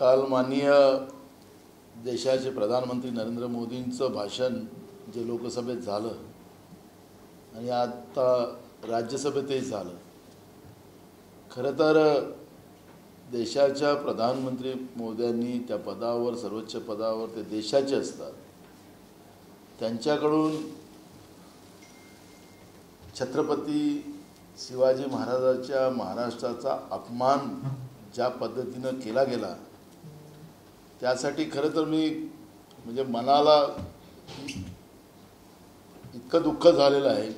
काल माननीय देशाचे प्रधानमंत्री नरेंद्र मोदींचं भाषण जे लोकसभेत झालं आणि आता राज्यसभेतही झालं, खरं तर देशाच्या प्रधानमंत्री मोदयांनी त्या पदावर, सर्वोच्च पदावर ते देशाचे असतात, त्यांच्याकडून छत्रपती शिवाजी महाराजांच्या महाराष्ट्राचा अपमान ज्या पद्धतीनं केला गेला, त्यासाठी खरं तर मी म्हणजे मनाला इतकं दुःख झालेलं आहे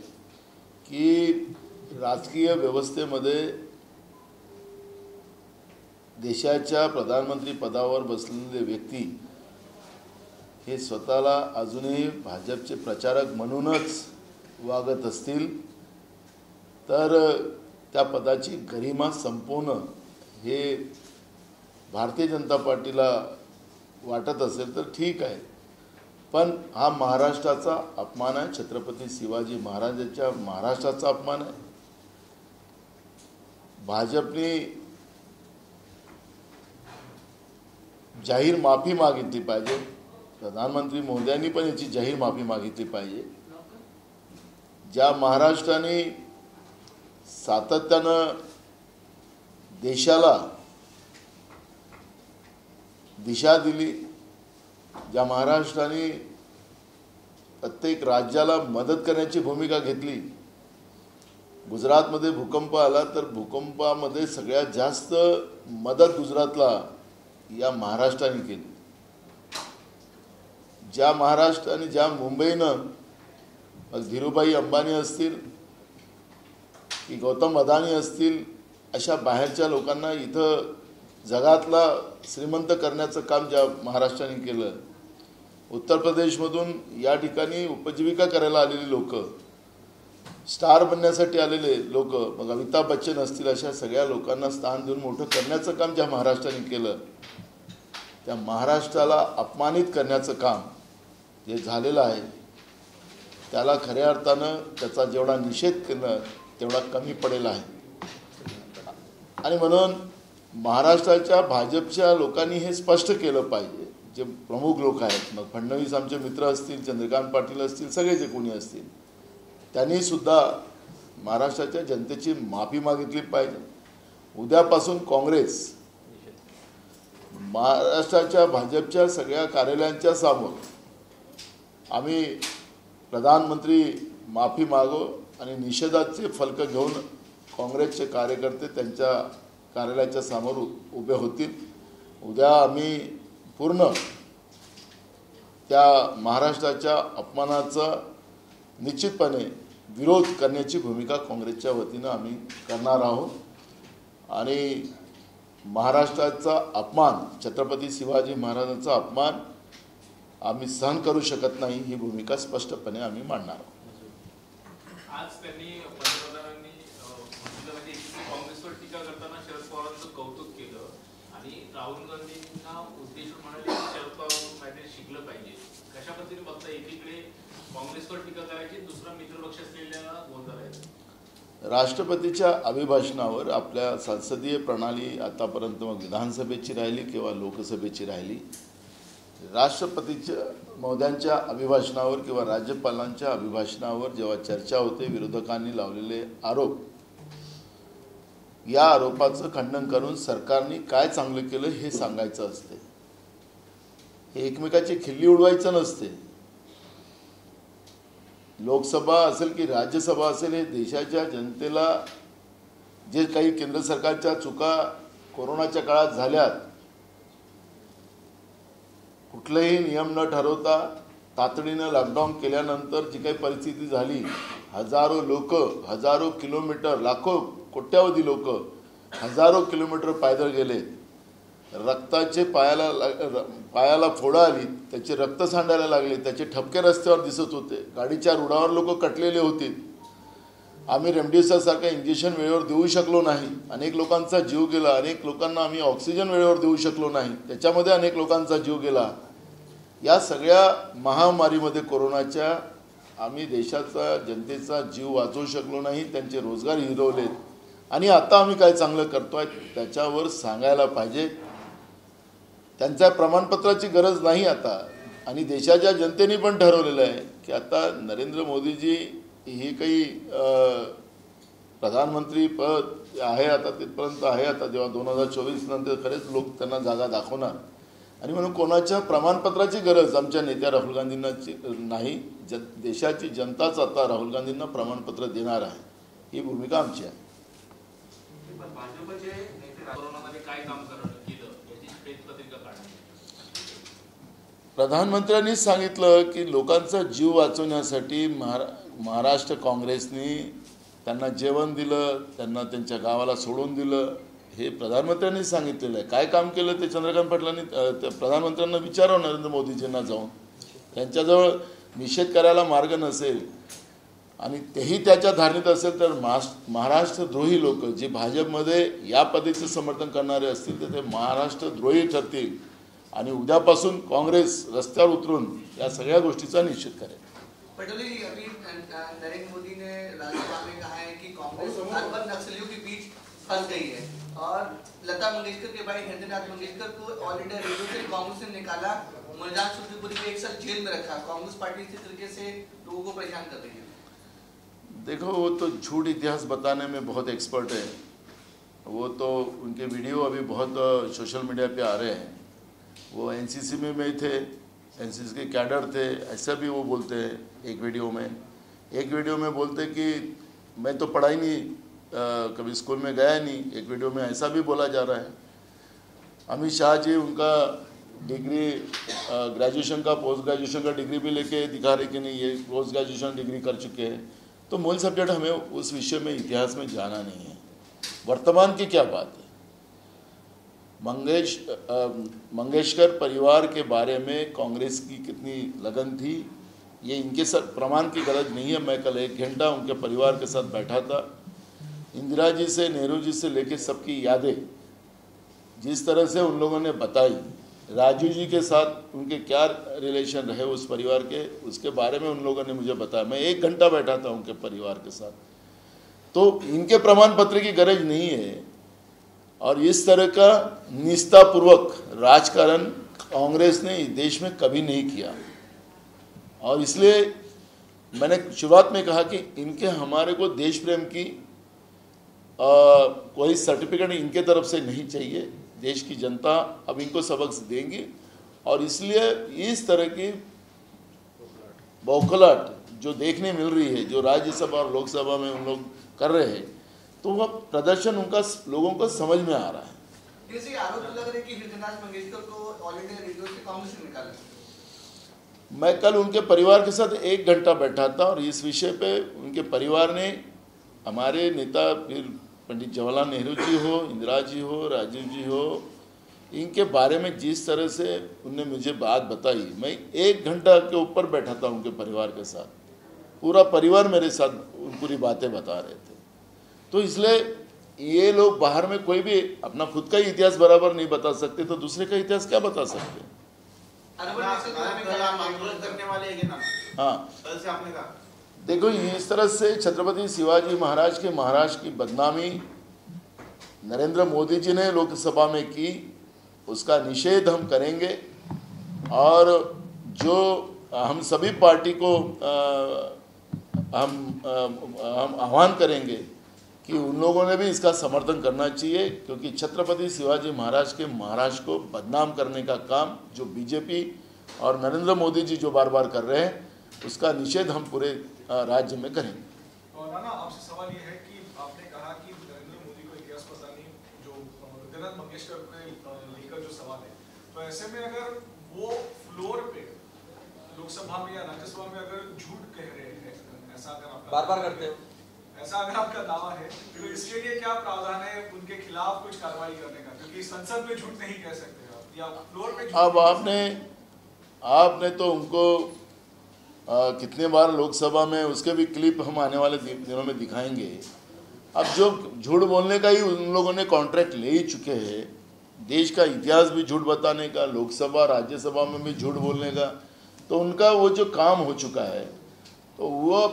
की राजकीय व्यवस्थेमध्ये देशाच्या प्रधानमंत्री पदावर बसलेले व्यक्ती हे स्वतःला अजूनही भाजपचे प्रचारक म्हणूनच वागत असतील तर त्या पदाची गरिमा संपवणं हे भारतीय जनता पार्टीला वाटत असेल तर ठीक आहे, पण हा महाराष्ट्राचा अपमान आहे, छत्रपती शिवाजी महाराजांच्या महाराष्ट्राचा अपमान आहे। भाजपने जाहीर माफी मागितली पाहिजे, प्रधानमंत्री मोदयांनी पण याची जाहीर माफी मागितली पाहिजे। ज्या महाराष्ट्राने सातत्यानं देशाला दिशा दिली, ज्या महाराष्ट्राने प्रत्येक राज्याला मदत करण्याची भूमिका घेतली, गुजरातमध्ये भूकंप आला तर भूकंपामध्ये सगळ्यात जास्त मदत गुजरातला या महाराष्ट्राने केली। ज्या महाराष्ट्राने, ज्या मुंबईनं धीरूभाई अंबानी असतील की गौतम अदानी असतील, अशा बाहेरच्या लोकांना इथं जगातला श्रीमंत करण्याचं काम ज्या महाराष्ट्राने केलं, उत्तर प्रदेशमधून या ठिकाणी उपजीविका करायला आलेली लोक, स्टार बनण्यासाठी आलेले लोक, मग अमिताभ बच्चन असतील, अशा सगळ्या लोकांना स्थान देऊन मोठं करण्याचं काम ज्या महाराष्ट्राने केलं, त्या महाराष्ट्राला अपमानित करण्याचं काम जे झालेलं आहे त्याला खऱ्या अर्थानं त्याचा जेवढा निषेध केला तेवढा कमी पडेल आहे। आणि म्हणून महाराष्ट्राच्या भाजपच्या लोकांनी हे स्पष्ट केलं पाहिजे, जे प्रमुख लोक आहेत, मग फडणवीस आमचे मित्र असतील, चंद्रकांत पाटील असतील, सगळे जे कोणी असतील, त्यांनी सुद्धा महाराष्ट्राच्या जनतेची माफी मागितली पाहिजे। उद्यापासून काँग्रेस महाराष्ट्राच्या भाजपच्या सगळ्या कार्यालयांच्या समोर आम्ही प्रधानमंत्री माफी मागो आणि निषेधाचे फलक घेऊन काँग्रेसचे कार्यकर्ते त्यांच्या कार्यालयाच्या समोर उभे होतील। उद्या आम्ही पूर्ण त्या महाराष्ट्राच्या अपमानाचा निश्चितपणे विरोध करण्याची भूमिका काँग्रेसच्या वतीनं आम्ही करणार आहोत आणि महाराष्ट्राचा अपमान, छत्रपती शिवाजी महाराजांचा अपमान आम्ही सहन करू शकत नाही, ही भूमिका स्पष्टपणे आम्ही मांडणार आहोत। आज त्यांनी पंतप्रधानांनी काँग्रेसवर टीका करताना शरद पवारांचं कौतुक केलं आणि राहुल गांधींना उद्देशून म्हणाले की शरद पवारांनी काहीतरी शिकलं पाहिजे। कशा पद्धतीने बघता, एकीकडे काँग्रेसवर टीका करायची, दुसरा मित्रपक्ष असलेल्या गोंधळ आहे। राष्ट्रपतीच्या अभिभाषणावर आपल्या संसदीय प्रणाली आतापर्यंत मग विधानसभेची राहिली किंवा लोकसभेची राहिली, राष्ट्रपतीच्या मोदयांच्या अभिभाषणावर किंवा राज्यपालांच्या अभिभाषणावर जेव्हा चर्चा होते, विरोधकांनी लावलेले आरोप, या आरोपाचं खंडन करून सरकारने काय चांगलं केलं हे सांगायचं असते, हे एकमेकाची खिल्ली उडवायचं नसते। लोकसभा असेल की राज्यसभा असेल, हे देशाच्या जनतेला जे काही केंद्र सरकारच्या चुका कोरोनाच्या काळात झाल्यात, कुठलेही नियम न ठरवता तातडीनं लॉकडाऊन केल्यानंतर जी काही परिस्थिती झाली, हजारो लोक, हजारो किलोमीटर, लाखो कोट्यावधी लोक हजारो किलोमीटर पायदळ गेले, रक्ताचे पायाला फोडं आली, त्याचे रक्त सांडायला लागले, त्याचे ठपके रस्त्यावर दिसत होते, गाडीच्या रुळावर लोक कटलेले होते, आम्ही रेमडेसिवीरसारखं इंजेक्शन वेळेवर देऊ शकलो नाही, अनेक लोकांचा जीव गेला, अनेक लोकांना आम्ही ऑक्सिजन वेळेवर देऊ शकलो नाही, त्याच्यामध्ये अनेक लोकांचा जीव गेला। या सगळ्या महामारीमध्ये कोरोनाच्या आम्ही देशाचा, जनतेचा जीव वाचवू शकलो नाही, त्यांचे रोजगार हिरावलेत आणि आता आम्ही काय चांगलं करतोय त्याच्यावर सांगायला पाहिजे। त्यांच्या प्रमाणपत्राची गरज नाही आता. आणि देशाच्या जनतेने पण ठरवलेलं आहे की आता नरेंद्र मोदीजी ही काही प्रधानमंत्री पद आहे आता तिथपर्यंत आहे. आता जेव्हा 2024 नंतर खरेच लोक त्यांना जागा दाखवणार आणि म्हणून कोणाच्या प्रमाणपत्राची गरज आमच्या नेत्या राहुल गांधींना नाही. देशाची जनताच आता राहुल गांधींना प्रमाणपत्र देणार आहे, ही भूमिका आमची आहे. प्रधानमंत्र्यांनी सांगितलं की लोकांचा जीव वाचवण्यासाठी महाराष्ट्र काँग्रेसनी त्यांना जेवण दिलं, त्यांना त्यांच्या गावाला सोडून दिलं, हे प्रधानमंत्र्यांनी सांगितलेलं आहे. काय काम केलं ते चंद्रकांत पाटलांनी प्रधानमंत्र्यांना विचारावं नरेंद्र मोदीजींना जाऊन. त्यांच्याजवळ निषेध करायला मार्ग नसेल आणि तेही त्याच्या धारणीत असेल तर महाराष्ट्रद्रोही लोक जे भाजपमध्ये या पद्धतीचं समर्थन करणारे असतील तर ते महाराष्ट्रद्रोही ठरतील आणि उद्यापासून काँग्रेस रस्त्यावर उतरून या सगळ्या गोष्टीचा निषेध करेल. पटोले जी, अभी नरेंद्र मोदी ने राज्यसभा में कहा है कि कांग्रेस अरबन नक्सलियों के बीच फंस गई है और लता मंगेशकर के भाई हृदयनाथ मंगेशकर को ऑल इंडिया रेडियो से कांग्रेस ने निकाला, मुलजान सुल्तानपुरी को 1 साल जेल में रखा. कांग्रेस पार्टी इसी तरीके से लोगों को परेशान कर रही है. देखो, वो तो झूठ इतिहास बताने में बहुत एक्सपर्ट है. वो तो उनके वीडियो अभी बहुत सोशल मीडिया पे आ रहे हैं. वो एनसीसी में थे, एनसीसी के कैडर थे, ऐसा भी वो बोलते हैं. एक वीडियो में बोलते कि मैं तो पढ़ाई नहीं, कभी स्कूल में गया नहीं. एक वीडियो में ऐसा भी बोला जा रहा है. अमित शाह जी उनका डिग्री ग्रेजुएशन का पोस्ट ग्रेजुएशन का डिग्री भी लेके दिखा रहे कि नहीं ये पोस्ट ग्रेजुएशन डिग्री कर चुके हैं. तो मूल सब्जेक्ट हमें उस विषय में इतिहास में जाना नहीं है. वर्तमान की क्या बात है, मंगेशकर परिवार के बारे में कांग्रेस की कितनी लगन थी ये इनके साथ प्रमाण की गरज नहीं है. मैं कल 1 घंटा उनके परिवार के साथ बैठा था. इंदिरा जी से नेहरू जी से लेकर सबकी यादें जिस तरह से उन लोगों ने बताई, राजू जी के साथ उनके क्या रिलेशन रहे उस परिवार के, उसके बारे में उन लोगों ने मुझे बताया. मैं 1 घंटा बैठा था उनके परिवार के साथ. तो इनके प्रमाण पत्र की गरज नहीं है. और इस तरह का निष्ठापूर्वक राजकारण कांग्रेस ने इस देश में कभी नहीं किया. और इसलिए मैंने शुरुआत में कहा कि इनके हमारे को देश प्रेम की कोई सर्टिफिकेट इनके तरफ से नहीं चाहिए. देश की जनता अब इनको सबक देंगी और इसलिए इस तरह की बौखलाहट जो देखने मिल रही है, जो राज्यसभा और लोकसभा में उन लोग कर रहे हैं, तो वह प्रदर्शन उनका लोगों को समझ में आ रहा है. जैसे आरोप लग रहा है कि हृदयनाथ मंगेशकर को ऑल इंडिया रेडियो से कांग्रेस ने निकाला. मैं कल उनके परिवार के साथ 1 घंटा बैठा था और इस विषय पे उनके परिवार ने, हमारे नेता फिर पंडित जवाहरलाल नेहरू जी हो, इंदिरा जी हो, राजीव जी हो, इनके बारे में जिस तरह से उनने मुझे बात बताई, मैं 1 घंटा के ऊपर बैठा था उनके परिवार के साथ. पूरा परिवार मेरे साथ पूरी बातें बता रहे थे. तो इसलिए ये लोग बाहर में कोई भी अपना खुद का ही इतिहास बराबर नहीं बता सकते तो दूसरे का इतिहास क्या बता सकते हैं. हाँ, देखो इस तरह से छत्रपति शिवाजी महाराज के महाराष्ट्र की बदनामी नरेंद्र मोदी जी ने लोकसभा में की, उसका निषेध हम करेंगे. और जो हम सभी पार्टी को हम आह्वान करेंगे कि उन लोगों ने भी इसका समर्थन करना चाहिए, क्योंकि छत्रपति शिवाजी महाराज के महाराष्ट्र को बदनाम करने का काम जो बीजेपी और नरेंद्र मोदी जी जो बार बार कर रहे हैं, उसका निषेध हम पूरे राज्य में करेंगे. और नाना, आपसे सवाल ये है कि आपने कहा कि नरेंद्र मोदी को इतिहास पता नहीं, जो हृदयनाथ मंगेशकर को लेकर जो सवाल है, तो ऐसे में अगर वो फ्लोर पे लोकसभा में या राज्यसभा में अगर झूठ कह रहे हैं, ऐसा अगर आप बार-बार करते हो, ऐसा अगर आपका दावा है, तो इसके लिए क्या प्रावधान है उनके खिलाफ कुछ कार्रवाई करने का, क्योंकि संसद में झूठ नहीं कह सकते आप या फ्लोर पे. अब आपने तो उनको कितने बार लोकसभा में, उसके भी क्लिप हम आने वाले दिनों में दिखाएंगे. अब जो झूठ बोलने का ही उन लोगों ने कॉन्ट्रैक्ट ले ही चुके हैं, देश का इतिहास भी झूठ बताने का, लोकसभा राज्यसभा में भी झूठ बोलने का, तो उनका वो जो काम हो चुका है, तो वो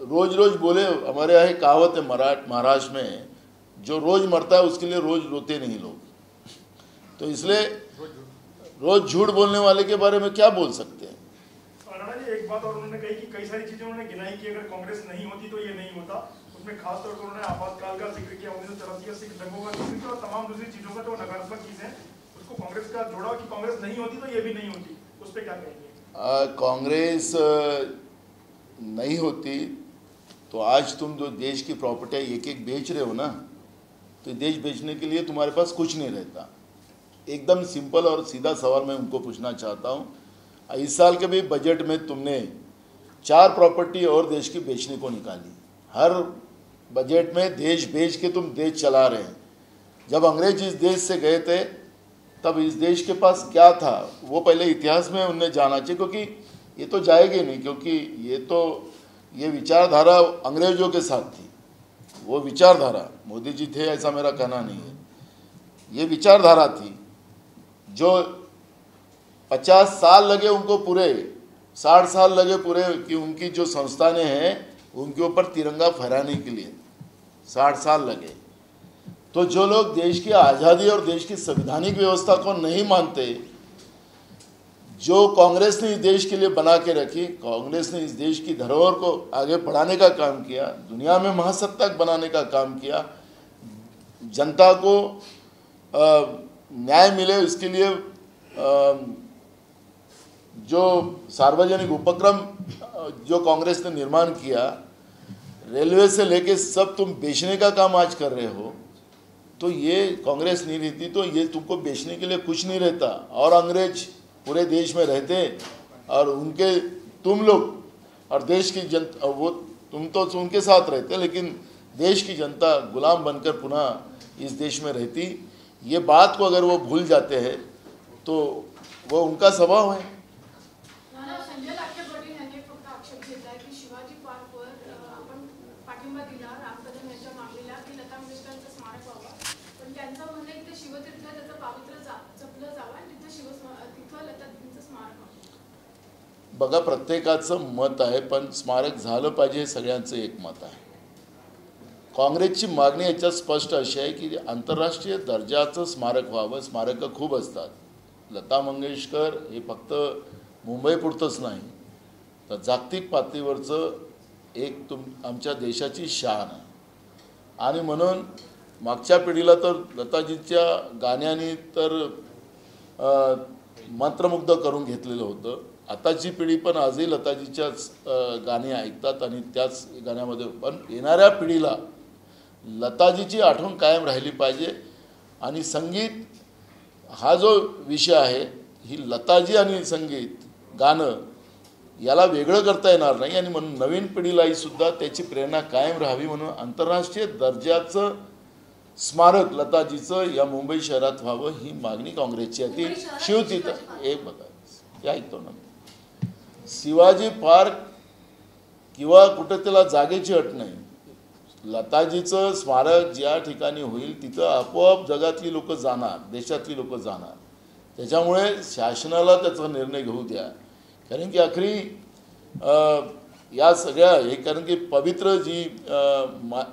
रोज रोज बोले. हमारे यहाँ कहावत है महाराष्ट्र में, जो रोज मरता है उसके लिए रोज रोते नहीं लोग. तो इसलिए रोज झूठ बोलने वाले के बारे में क्या बोल सकते हैं? राणा जी, एक बात और उन्होंने कही कि कई सारी चीजें उन्होंने गिनाई कि अगर कांग्रेस नहीं होती तो ये नहीं होता। उसमें खास तौर पर उन्होंने आपातकाल का जिक्र किया, 1984 सिख दंगों का जिक्र किया और तमाम दूसरी चीजों का जो नकारात्मक चीजें उसको कांग्रेस का जोड़ा कि कांग्रेस नहीं होती तो ये भी नहीं होती। उस पर क्या कहेंगे? कांग्रेस नहीं होती तो आज तुम जो देश की प्रॉपर्टी एक एक बेच रहे हो ना, तो देश बेचने के लिए तुम्हारे पास कुछ नहीं रहता। एकदम सिंपल और सीधा सवाल मैं उनको पूछना चाहता हूँ। इस साल के भी बजट में तुमने 4 प्रॉपर्टी और देश की बेचने को निकाली। हर बजट में देश बेच के तुम देश चला रहे हैं। जब अंग्रेज इस देश से गए थे तब इस देश के पास क्या था वो पहले इतिहास में उन्हें जाना चाहिए, क्योंकि ये तो जाएगी नहीं, क्योंकि ये विचारधारा अंग्रेजों के साथ थी। वो विचारधारा, मोदी जी थे ऐसा मेरा कहना नहीं है, ये विचारधारा थी जो 50 साल लगे उनको पूरे, 60 साल लगे पूरे कि उनकी जो संस्थानें हैं उनके ऊपर तिरंगा फहराने के लिए 60 साल लगे। तो जो लोग देश की आज़ादी और देश की संवैधानिक व्यवस्था को नहीं मानते, जो कांग्रेस ने इस देश के लिए बना के रखी, कांग्रेस ने इस देश की धरोहर को आगे बढ़ाने का काम किया, दुनिया में महासत्ता बनाने का काम किया, जनता को न्याय मिले इसके लिए जो सार्वजनिक उपक्रम जो कांग्रेस ने निर्माण किया, रेलवे से लेके सब तुम बेचने का काम आज कर रहे हो। तो ये कांग्रेस नहीं रहती तो ये तुमको बेचने के लिए कुछ नहीं रहता, और अंग्रेज पूरे देश में रहते और उनके तुम लोग और देश की जनता, वो तुम तो उनके साथ रहते लेकिन देश की जनता गुलाम बनकर पुनः इस देश में रहती। ये बात को अगर वो भूल जाते हैं तो वो उनका स्वभाव है। संजय लाटे पाटील यांनी फक्त आक्षेप घेतलाय की शिवाजी पार्कवर आपण पाठिंबा दिला राम कदम यांच्या मागणीला की लता मंगेशकरांचं स्मारक व्हावं, पण त्यांचं म्हणणं आहे की शिवतीर्थ त्याचं पावित्र्य जपलं जावं आणि तिथं लताजींचं स्मारक व्हावं। बघा, प्रत्येकाचं मत आहे, पण स्मारक झालं पाहिजे हे सगळ्यांचं एक मत आहे। काँग्रेसची मागणी याच्यात स्पष्ट अशी आहे की आंतरराष्ट्रीय दर्जाचं स्मारक व्हावं। स्मारकं खूप असतात, लता मंगेशकर हे फक्त मुंबईपुरतंच नाही तर जागतिक पातळीवरचं एक आमच्या देशाची शान आहे। आणि म्हणून मागच्या पिढीला तर लताजीच्या गाण्याने तर मंत्रमुग्ध करून घेतलेलं होतं। आताची पिढी पण आजही लताजीच्याच गाणी ऐकतात आणि त्याच गाण्यामध्ये पण येणाऱ्या पिढीला लताजीची आठवण कायम राहिली पाहिजे। आणि संगीत हा जो विषय आहे, ही लताजी आणि संगीत गाणं याला वेगळं करता येणार नाही आणि म्हणून नवीन पिढीलाही सुद्धा त्याची प्रेरणा कायम राहावी म्हणून आंतरराष्ट्रीय दर्जाचं स्मारक लताजीचं या मुंबई शहरात व्हावं ही मागणी काँग्रेसची आहे। ती शिवतीर्थ एक बघा या ऐकतो ना, शिवाजी पार्क किंवा कुठे त्याला जागेची अट नाही। लताजीचं स्मारक ज्या ठिकाणी होईल तिथं आपोआप जगातली लोक जाणार, देशातली लोक जाणार। त्याच्यामुळे शासनाला त्याचा निर्णय घेऊ द्या, कारण की आखरी या सगळ्या हे कारण की पवित्र जी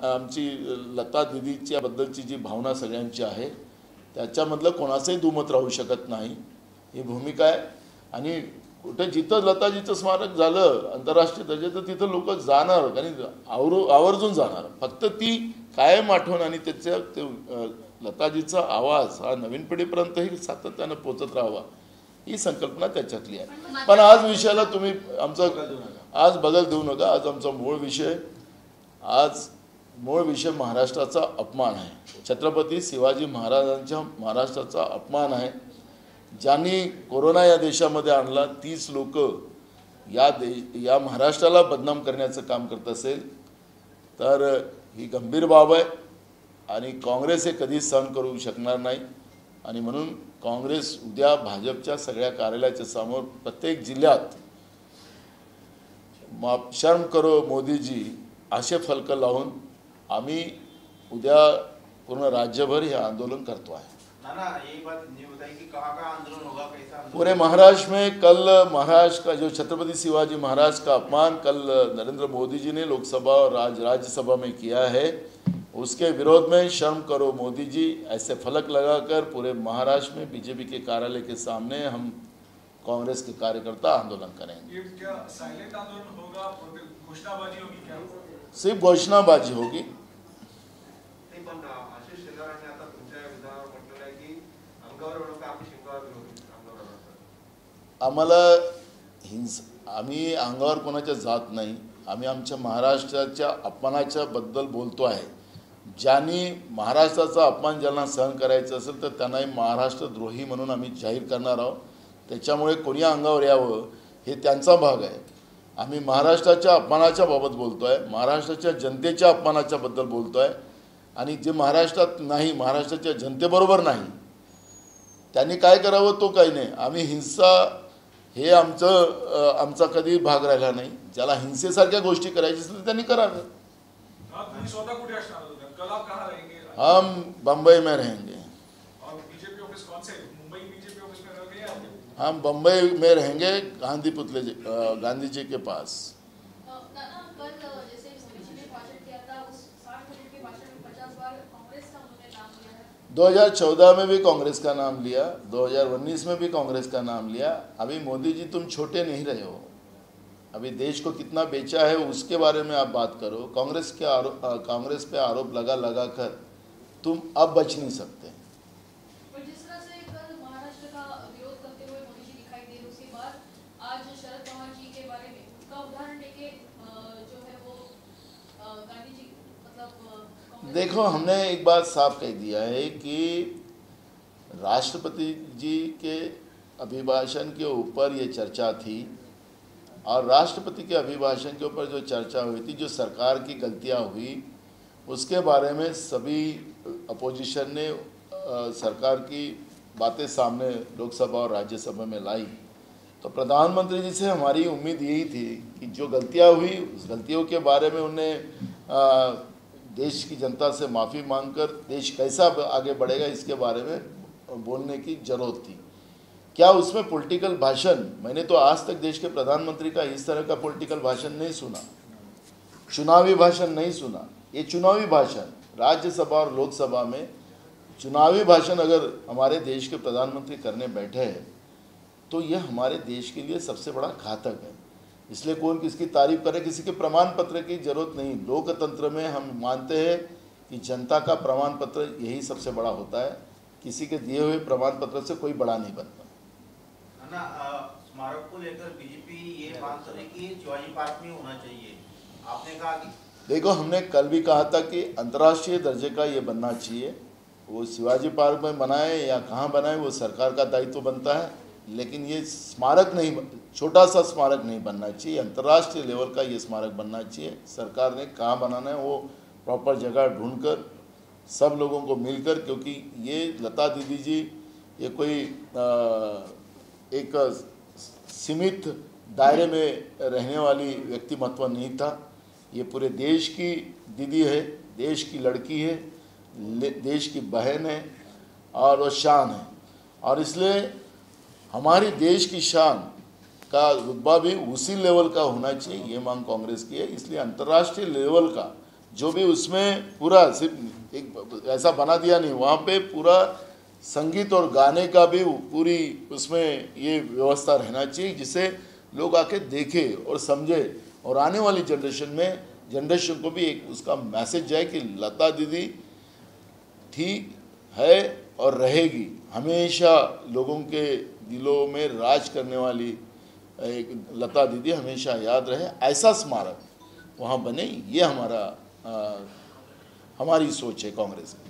आमची लता दीदीच्या बद्दलची जी भावना सगळ्यांची आहे त्याच्यामधलं कोणाचंही दुमत राहू शकत नाही, ही भूमिका आहे। आणि कुठे जिथं लताजीचं स्मारक झालं आंतरराष्ट्रीय दर्जाचं तिथं लोक जाणार, कारण आवर्जून जाणार। फक्त ती कायम आठवण आणि त्याच्या लताजीचा आवाज हा नवीन पिढीपर्यंतही सातत्यानं पोचत राहावा ही संकल्पना त्याच्यातली आहे। पण आज विषयाला तुम्ही आमचं आज बदल देऊ नका। आज आमचा मूळ विषय महाराष्ट्राचा अपमान आहे। छत्रपती शिवाजी महाराजांच्या महाराष्ट्राचा अपमान आहे। ज्यांनी कोरोना या देशामध्ये आणला 30 लोक या महाराष्ट्राला बदनाम करण्याचं काम करत असेल तर ही गंभीर बाब आहे आणि काँग्रेस हे कधीच सहन करू शकणार नाही। आणि म्हणून काँग्रेस उद्या भाजपच्या सगळ्या कार्यालयाच्या समोर प्रत्येक जिल्ह्यात शर्म करो मोदी जी असे फलक लावून आम्ही उद्या पूर्ण राज्यभर हे आंदोलन करतो आहे। ये बात नहीं बताई कि कहाँ आंदोलन होगा, कैसा आंदोलन? पूरे महाराष्ट्र में कल महाराष्ट्र का जो छत्रपति शिवाजी महाराज का अपमान कल नरेंद्र मोदी जी ने लोकसभा और राज्यसभा में किया है, उसके विरोध में शर्म करो मोदी जी ऐसे फलक लगाकर पूरे महाराष्ट्र में बीजेपी के कार्यालय के सामने हम कांग्रेस के कार्यकर्ता आंदोलन करेंगे। ये क्या साइलेंट आंदोलन होगा, घोषणाबाजी होगी क्या? सिर्फ घोषणाबाजी होगी। नाही पण आशिष शेलारांनी आता तुमच्या विधानावर म्हटलेलं आहे की अंगावर ओढवून आपली शिंगावर घेऊन अंगावर ओढवतात। आम्हाला आम्ही अंगावर कोणाच्या जात नाही, आम्ही आमच्या महाराष्ट्राच्या अपमानाच्या बद्दल बोलतो आहे। ज्यांनी महाराष्ट्राचा अपमान ज्यांना सहन करायचं असेल तर त्यांनाही महाराष्ट्रद्रोही म्हणून आम्ही जाहीर करणार आहोत। त्याच्यामुळे कोणी अंगावर यावं हे त्यांचा भाग आहे। आम्ही महाराष्ट्राच्या अपमानाच्या बाबत बोलतो आहे, महाराष्ट्राच्या जनतेच्या अपमानाच्या बद्दल बोलतो आहे आणि जे महाराष्ट्रात नाही, महाराष्ट्राच्या जनतेबरोबर नाही, त्यांनी काय करावं तो काही नाही। आम्ही हिंसा हे आमचा कधी भाग राहिला नाही। ज्याला हिंसेसारख्या गोष्टी करायची असतील त्यांनी करावे। हम बम्बई में रहेंगे। बीजेपी ऑफिस कौन से? मुंबई बीजेपी ऑफिस में रहेंगे या हम बम्बई में रहेंगे, गांधी पुतले गांधी जी के पास। कल जैसे मोदी ने भाषण किया था, उस 60 मिनट के भाषण में 50 बार कांग्रेस का उन्होंने नाम लिया है। 2014 में भी कांग्रेस का नाम लिया, 2019 में भी कांग्रेस का नाम लिया। अभी मोदी जी तुम छोटे नहीं रहे हो, अभी देश को कितना बेचा है उसके बारे में आप बात करो। कांग्रेस पे आरोप लगा कर तुम अब बच नहीं सकते। पर जिस तरह से कल महाराष्ट्र का विरोध करते हुए मोदी जी दिखाई दिए, उसके बाद आज शरद पवार जी के बारे में उनका उदाहरण लेके जो है वो गांधी जी मतलब देखो, हमने एक बात साफ कह दिया है कि राष्ट्रपति जी के अभिभाषण के ऊपर ये चर्चा थी और राष्ट्रपति के अभिभाषण के ऊपर जो चर्चा हुई थी, जो सरकार की गलतियां हुई उसके बारे में सभी अपोजिशन ने सरकार की बातें सामने लोकसभा और राज्यसभा में लाई। तो प्रधानमंत्री जी से हमारी उम्मीद यही थी कि जो गलतियां हुई उस गलतियों के बारे में उन्हें देश की जनता से माफ़ी मांगकर देश कैसा आगे बढ़ेगा इसके बारे में बोलने की ज़रूरत थी। क्या उसमें पॉलिटिकल भाषण, मैंने तो आज तक देश के प्रधानमंत्री का इस तरह का पॉलिटिकल भाषण नहीं सुना, चुनावी भाषण नहीं सुना। ये चुनावी भाषण राज्यसभा और लोकसभा में चुनावी भाषण अगर हमारे देश के प्रधानमंत्री करने बैठे हैं तो यह हमारे देश के लिए सबसे बड़ा घातक है। इसलिए कौन किसकी तारीफ करे, किसी के प्रमाण पत्र की जरूरत नहीं। लोकतंत्र में हम मानते हैं कि जनता का प्रमाण पत्र यही सबसे बड़ा होता है, किसी के दिए हुए प्रमाण पत्र से कोई बड़ा नहीं बनता। स्मारक को लेकर बीजेपी ये बात कर रही कि शिवाजी पार्क में होना चाहिए, आपने कहा कि देखो, हमने कल भी कहा था कि अंतर्राष्ट्रीय दर्जे का ये बनना चाहिए। वो शिवाजी पार्क में बनाए या कहाँ बनाए वो सरकार का दायित्व बनता है, लेकिन ये स्मारक नहीं, छोटा सा स्मारक नहीं बनना चाहिए, अंतर्राष्ट्रीय लेवल का ये स्मारक बनना चाहिए। सरकार ने कहाँ बनाना है वो प्रॉपर जगह ढूंढकर सब लोगों को मिलकर, क्योंकि ये लता दीदी जी ये कोई एक सीमित दायरे में रहने वाली व्यक्तिमत्व नहीं था। ये पूरे देश की दीदी है, देश की लड़की है, देश की बहन है और वो शान है। और इसलिए हमारी देश की शान का रुतबा भी उसी लेवल का होना चाहिए, ये मांग कांग्रेस की है। इसलिए अंतर्राष्ट्रीय लेवल का जो भी उसमें पूरा सिर्फ एक ऐसा बना दिया नहीं, वहाँ पे पूरा संगीत और गाने का भी पूरी उसमें ये व्यवस्था रहना चाहिए, जिससे लोग आके देखें और समझे और आने वाली जनरेशन को भी एक उसका मैसेज जाए कि लता दीदी ठीक है और रहेगी, हमेशा लोगों के दिलों में राज करने वाली एक लता दीदी हमेशा याद रहे। ऐसा स्मारक वहाँ बने, ये हमारी सोच है कांग्रेस की।